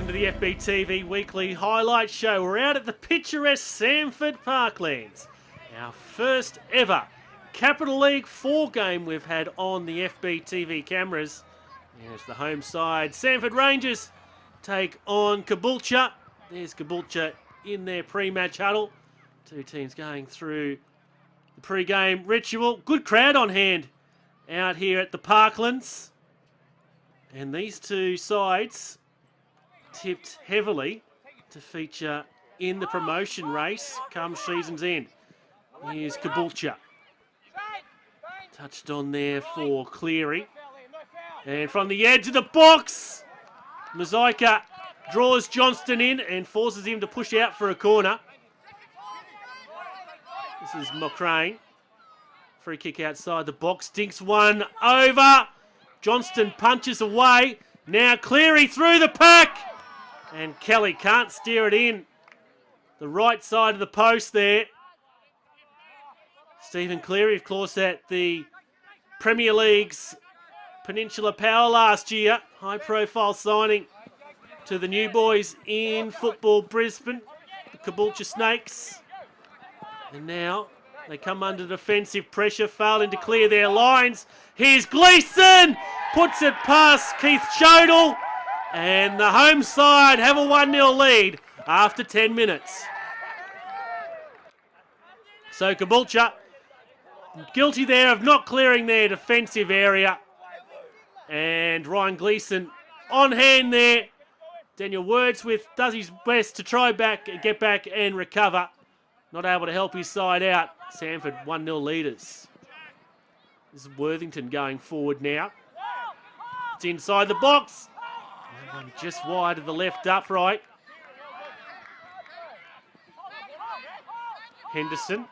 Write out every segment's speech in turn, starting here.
Welcome to the FBTV Weekly Highlight Show. We're out at the picturesque Samford Parklands. Our first ever Capital League 4 game we've had on the FBTV cameras. There's the home side. Samford Rangers take on Caboolture. There's Caboolture in their pre-match huddle. Two teams going through the pre-game ritual. Good crowd on hand out here at the Parklands. And these two sides tipped heavily to feature in the promotion race come season's end. Here's Caboolture. Touched on there for Cleary. And from the edge of the box, Mozaika draws Johnston in and forces him to push out for a corner. This is McCrane. Free kick outside the box. Dinks one over. Johnston punches away. Now Cleary through the pack. And Kelly can't steer it in. The right side of the post there. Stephen Cleary, of course, at the Premier League's Peninsula Power last year. High profile signing to the new boys in football Brisbane. The Caboolture Snakes. And now they come under defensive pressure, failing to clear their lines. Here's Gleeson! Puts it past Keith Chodel. And the home side have a 1-0 lead after 10 minutes. So Caboolture guilty there of not clearing their defensive area. And Ryan Gleeson on hand there. Daniel Wordsworth does his best to try get back and recover. Not able to help his side out. Samford 1-0 leaders. This is Worthington going forward now. It's inside the box. That one just wide of the left upright. Henderson.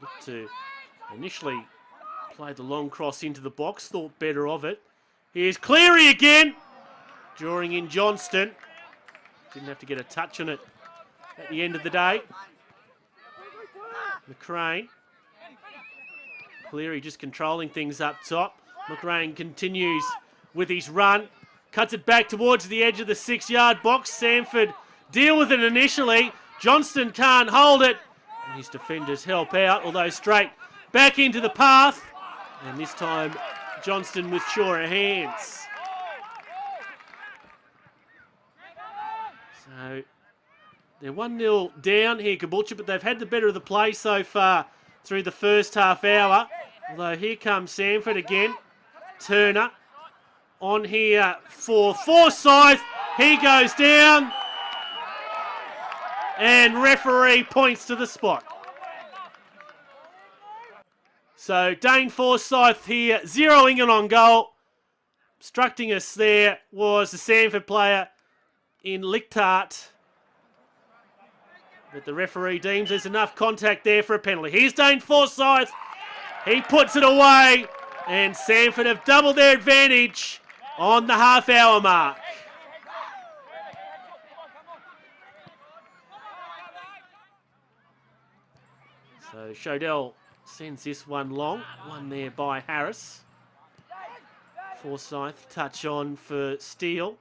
Looked to initially play the long cross into the box. Thought better of it. Here's Cleary again. Drawing in Johnston. Didn't have to get a touch on it at the end of the day. McCrane. Cleary just controlling things up top. McCrane continues with his run. Cuts it back towards the edge of the 6-yard box. Samford deal with it initially. Johnston can't hold it. And his defenders help out, although straight back into the path. And this time, Johnston with surer hands. So they're 1-0 down here, Caboolture, but they've had the better of the play so far through the first half hour. Although here comes Samford again. Turner on here for Forsyth. He goes down. And referee points to the spot. So Dane Forsyth here, zeroing in on goal. Obstructing us there was the Samford player in Lichtart. But the referee deems there's enough contact there for a penalty. Here's Dane Forsyth. He puts it away. And Samford have doubled their advantage on the half-hour mark. So Chodel sends this one long. One there by Harris. Forsyth touch on for Steele.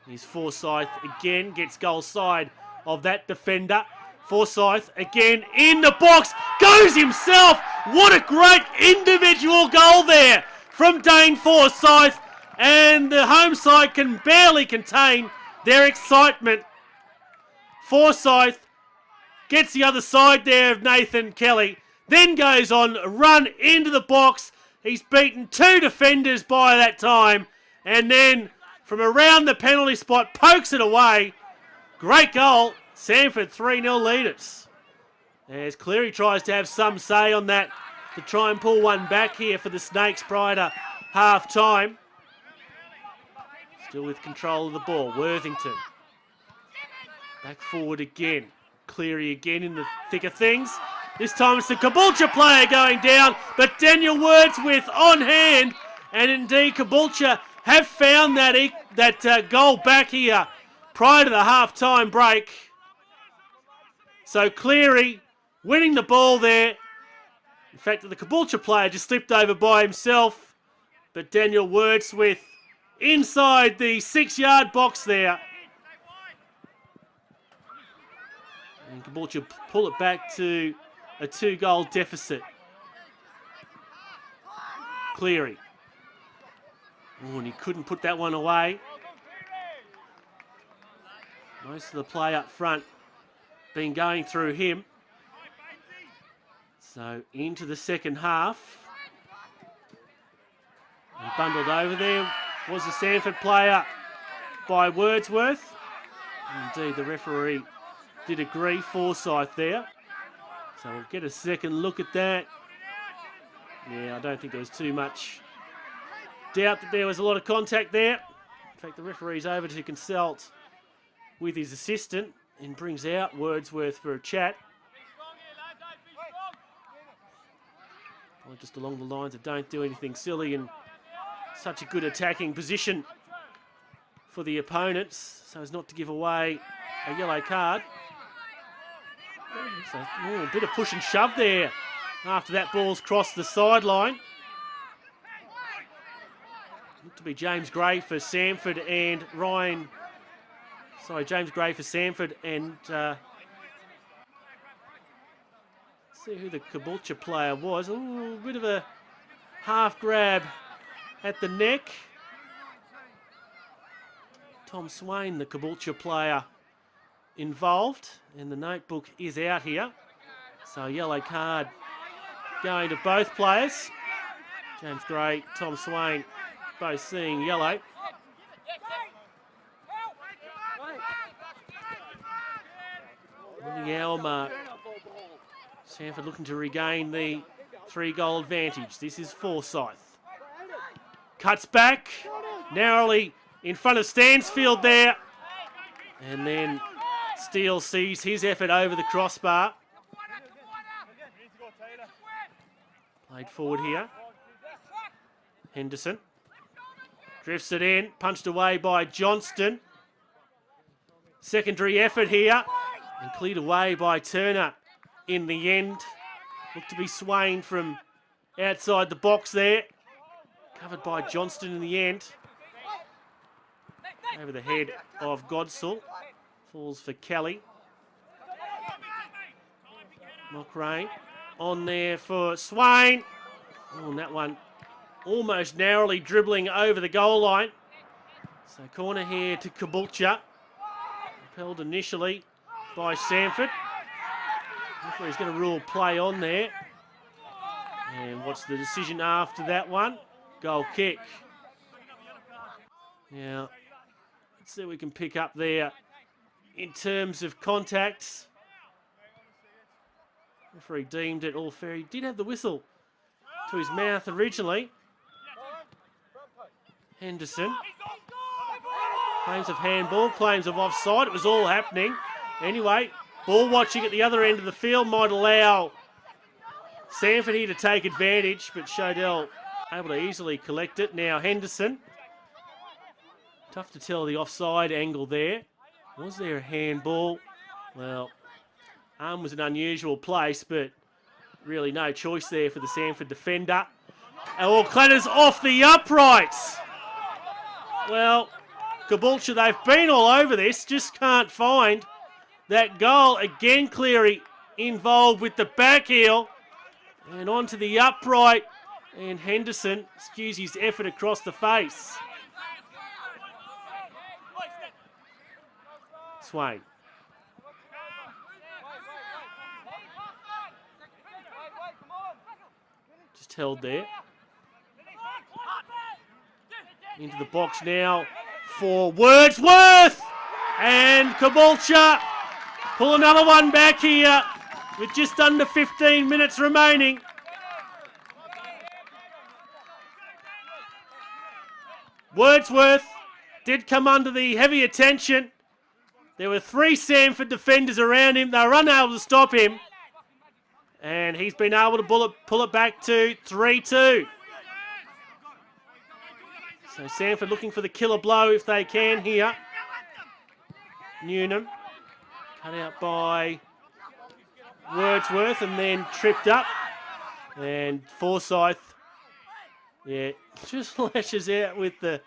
Here's Forsyth again, gets goal side of that defender. Forsyth again in the box, goes himself. What a great individual goal there from Dane Forsyth. And the home side can barely contain their excitement. Forsyth gets the other side there of Nathan Kelly. Then goes on a run into the box. He's beaten two defenders by that time. And then from around the penalty spot, pokes it away. Great goal. Samford 3-0 leaders. As Cleary tries to have some say on that to try and pull one back here for the Snakes prior to half-time. Still with control of the ball. Worthington. Back forward again. Cleary again in the thick of things. This time it's the Caboolture player going down, but Daniel Wordsworth on hand. And indeed, Caboolture have found that goal back here prior to the half-time break. So Cleary winning the ball there. In fact, the Caboolture player just slipped over by himself. But Daniel Wordsworth inside the 6-yard box there. And Caboolture pull it back to a 2-goal deficit. Cleary. Oh, and he couldn't put that one away. Most of the play up front been going through him. So into the second half. And bundled over there was the Samford player by Wordsworth. Indeed, the referee did agree Forsyth there. So we'll get a second look at that. Yeah, I don't think there was too much doubt that there was a lot of contact there. In fact, the referee's over to consult with his assistant and brings out Wordsworth for a chat. Well, just along the lines of don't do anything silly, and such a good attacking position for the opponents so as not to give away a yellow card. So, a bit of push and shove there after that ball's crossed the sideline. Looked to be James Gray for Samford and Ryan. Sorry, James Gray for Samford and let's see who the Caboolture player was. A little bit of a half grab at the neck. Tom Swain, the Caboolture player, involved, and the notebook is out here. So yellow card going to both players. James Gray, Tom Swain, both seeing yellow. On the hour mark, Samford looking to regain the 3-goal advantage. This is Forsyth. Cuts back, narrowly in front of Stansfield there. And then Steele sees his effort over the crossbar. Played forward here. Henderson drifts it in, punched away by Johnston. Secondary effort here, and cleared away by Turner in the end. Looked to be Swain from outside the box there. Covered by Johnston in the end. Over the head of Godsall. Falls for Kelly. Mockrain on there for Swain. Oh, and that one almost narrowly dribbling over the goal line. So corner here to Caboolture. Repelled initially by Samford. Referee's going to rule play on there. And what's the decision after that one? Goal kick. Now, let's see what we can pick up there in terms of contacts. Referee deemed it all fair. He did have the whistle to his mouth originally. Henderson. Claims of handball, claims of offside. It was all happening. Anyway, ball watching at the other end of the field might allow Samford here to take advantage, but Shodell able to easily collect it. Now Henderson. Tough to tell the offside angle there. Was there a handball? Well, arm was an unusual place, but really no choice there for the Samford defender. Oh, clatters off the uprights. Well, Caboolture, they've been all over this, just can't find that goal. Again, Cleary involved with the back heel and onto the upright, and Henderson skews his effort across the face. Swain. Just held there. Into the box now for Wordsworth. And Caboolture pull another one back here with just under 15 minutes remaining. Wordsworth did come under the heavy attention. There were 3 Samford defenders around him. They were unable to stop him. And he's been able to pull it back to 3-2. So Samford looking for the killer blow if they can here. Newnham cut out by Wordsworth and then tripped up. And Forsyth Yeah, just lashes out with the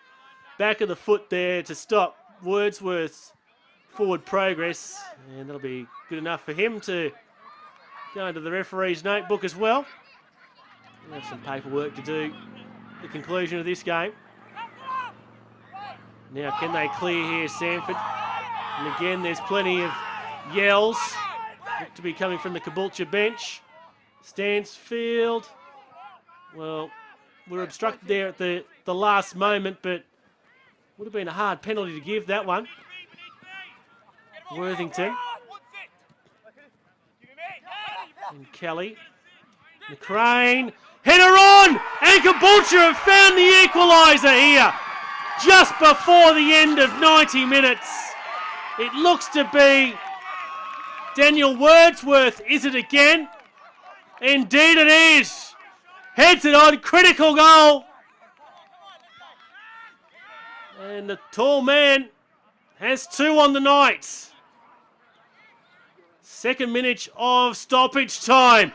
back of the foot there to stop Wordsworth's forward progress. And that'll be good enough for him to go into the referee's notebook as well. We'll have some paperwork to do at the conclusion of this game. Now, can they clear here, Samford? And again, there's plenty of yells to be coming from the Caboolture bench. Stansfield, well, we're obstructed there at the last moment, but would have been a hard penalty to give that one. Worthington. And Kelly. McRae. Header on! And Caboolture have found the equaliser here. Just before the end of 90 minutes. It looks to be Daniel Wordsworth, is it again? Indeed it is. Heads it on, critical goal. And the tall man has 2 on the night. Second minute of stoppage time.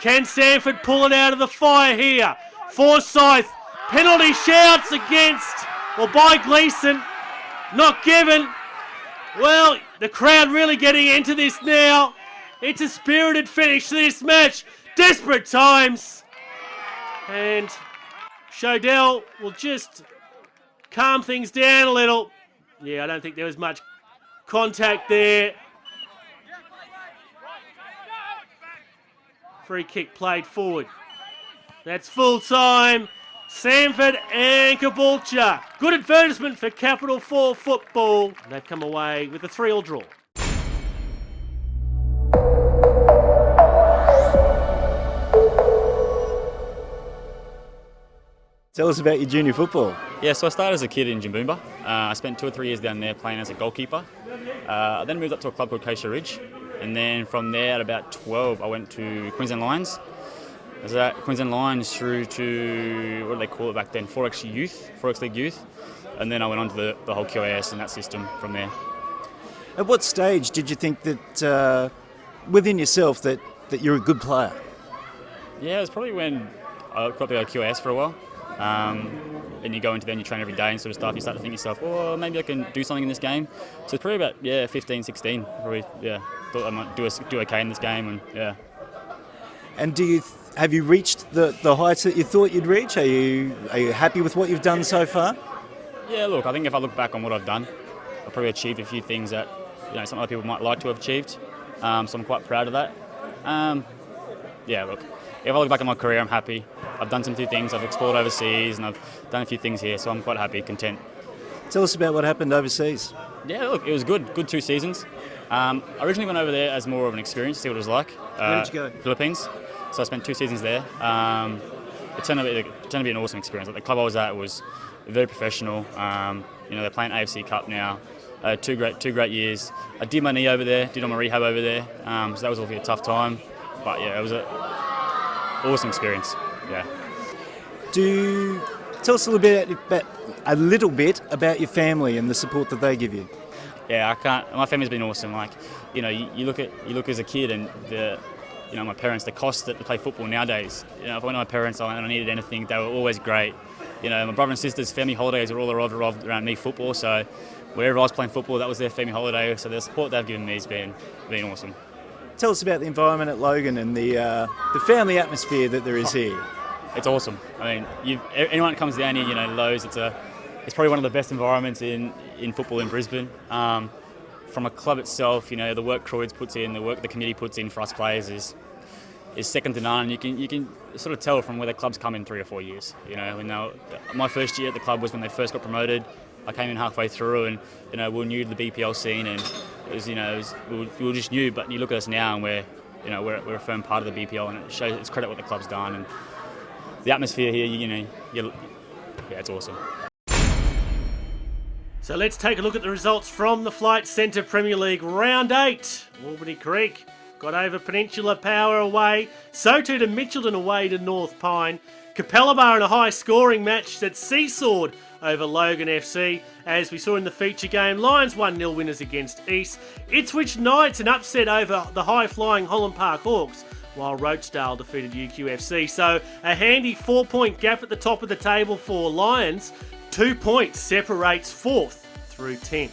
Can Samford pull it out of the fire here? Forsyth, penalty shouts against, or by Gleeson. Not given. Well, the crowd really getting into this now. It's a spirited finish to this match. Desperate times. And Shodell will just calm things down a little. Yeah, I don't think there was much contact there. Free kick played forward. That's full time. Samford and Caboolture. Good advertisement for Capital 4 football. They've come away with a 3-3 draw. Tell us about your junior football. Yeah, so I started as a kid in Jimboomba. I spent 2 or 3 years down there playing as a goalkeeper. I then moved up to a club called Coastal Ridge. And then from there, at about 12, I went to Queensland Lions. I was at Queensland Lions through to, what do they call it back then, Forex League Youth. And then I went on to the whole QAS and that system from there. At what stage did you think that, within yourself, that you're a good player? Yeah, it was probably when I got the QAS for a while. And you go into there and you train every day and sort of stuff. You start to think to yourself, well, maybe I can do something in this game. So it's probably about 15, 16. Probably, thought I might do okay in this game, and yeah. And have you reached the heights that you thought you'd reach? Are you happy with what you've done so far? Yeah, look, I think if I look back on what I've done, I've probably achieved a few things that some other people might like to have achieved. So I'm quite proud of that. Look, if I look back at my career, I'm happy. I've done some few things. I've explored overseas and I've done a few things here, so I'm quite happy, content. Tell us about what happened overseas. Yeah, look, it was good 2 seasons. I originally went over there as more of an experience, see what it was like. Where did you go? Philippines. So I spent 2 seasons there. It turned out to be an awesome experience. Like, the club I was at was very professional. They're playing AFC Cup now. 2 great years. I did my knee over there, did all my rehab over there. So that was obviously a tough time. But yeah, it was an awesome experience. Yeah. Tell us a little bit about your family and the support that they give you. Yeah, my family's been awesome. Like, you look as a kid and my parents, the cost that to play football nowadays. If I went to my parents and I needed anything, they were always great. My brother and sister's family holidays are all revolved around me football. So wherever I was playing football, that was their family holiday. So the support they've given me has been awesome. Tell us about the environment at Logan and the family atmosphere that there is here. It's awesome. I mean, anyone that comes down here, Lowe's, it's probably one of the best environments in football in Brisbane. From a club itself, the work Croyd's puts in, the work the community puts in for us players is second to none. You can sort of tell from where the club's come in 3 or 4 years. My first year at the club was when they first got promoted. I came in halfway through, and we were new to the BPL scene, and we were just new. But you look at us now, and we're a firm part of the BPL, and it shows it's credit what the club's done, and the atmosphere here. It's awesome. So let's take a look at the results from the Flight Centre Premier League Round 8. Albany Creek got over Peninsula Power away. So too to Mitchelton away to North Pine. Capella in a high-scoring match that seesawed over Logan FC. As we saw in the feature game, Lions 1-0 winners against East. Ipswich Knights an upset over the high-flying Holland Park Hawks. while Rochdale defeated UQFC. So a handy 4-point gap at the top of the table for Lions. 2 points separates 4th through 10th.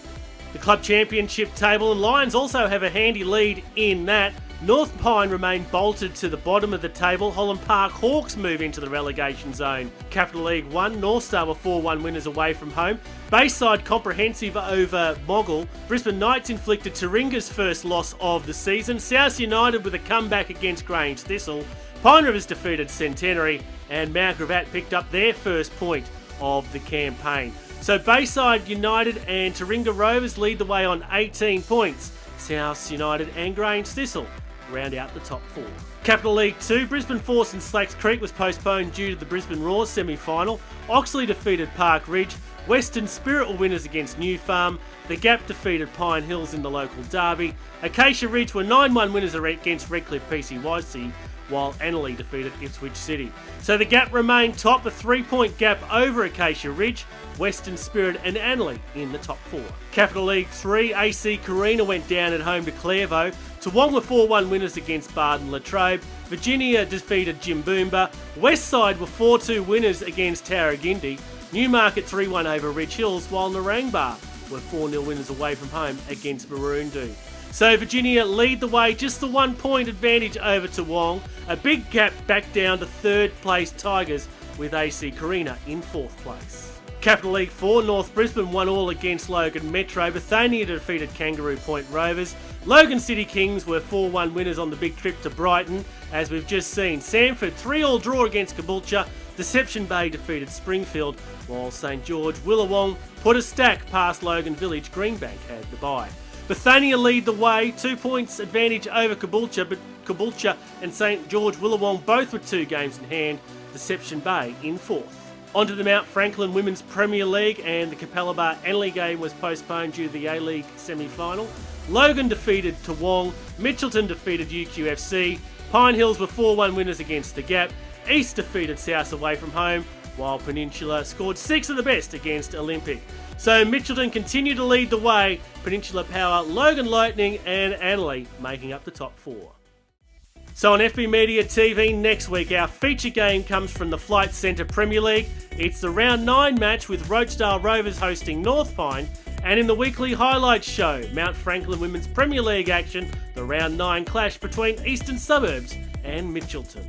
The club championship table, and Lions also have a handy lead in that. North Pine remain bolted to the bottom of the table. Holland Park Hawks move into the relegation zone. Capital League 1, North Star were 4-1 winners away from home. Bayside comprehensive over Moggle. Brisbane Knights inflicted Taringa's first loss of the season. South United with a comeback against Grange Thistle. Pine Rivers defeated Centenary, and Mount Gravatt picked up their first point of the campaign. So Bayside United and Taringa Rovers lead the way on 18 points. South United and Grange Thistle round out the top 4. Capital League 2, Brisbane Force and Slacks Creek was postponed due to the Brisbane Roar semi-final. Oxley defeated Park Ridge. Western Spirit were winners against New Farm. The Gap defeated Pine Hills in the local derby. Acacia Ridge were 9-1 winners against Redcliffe PCYC, while Annerley defeated Ipswich City. So the Gap remained top, a 3-point gap over Acacia Ridge, Western Spirit and Annerley in the top 4. Capital League 3, AC Carina went down at home to Clairvaux. Toowong were 4-1 winners against Barden Latrobe. Virginia defeated Jimboomba. Westside were 4-2 winners against Tarragindi. Newmarket 3-1 over Rich Hills, while Narangba were 4-0 winners away from home against Maroondah. So Virginia lead the way, just the 1 point advantage over Toowong. A big gap back down to 3rd place Tigers, with AC Carina in 4th place. Capital League 4, North Brisbane 1-1 against Logan Metro. Bethania defeated Kangaroo Point Rovers. Logan City Kings were 4-1 winners on the big trip to Brighton, as we've just seen. Samford 3-3 draw against Caboolture. Deception Bay defeated Springfield, while St George Willawong put a stack past Logan Village. Greenbank had the bye. Bethania lead the way, 2 points advantage over Caboolture, but Caboolture and St George Willawong both with 2 games in hand. Deception Bay in 4th. Onto the Mount Franklin Women's Premier League, and the Capalaba Annerley game was postponed due to the A-League semi-final. Logan defeated Toowong, Mitchelton defeated UQFC, Pine Hills were 4-1 winners against the Gap, East defeated South away from home, while Peninsula scored 6 of the best against Olympic. So Mitchelton continue to lead the way, Peninsula Power, Logan Lightning and Annerley making up the top 4. So on FB Media TV next week, our feature game comes from the Flight Centre Premier League. It's the Round 9 match with Rochdale Rovers hosting North Pine. And in the weekly highlights show, Mount Franklin Women's Premier League action, the Round 9 clash between Eastern Suburbs and Mitchelton.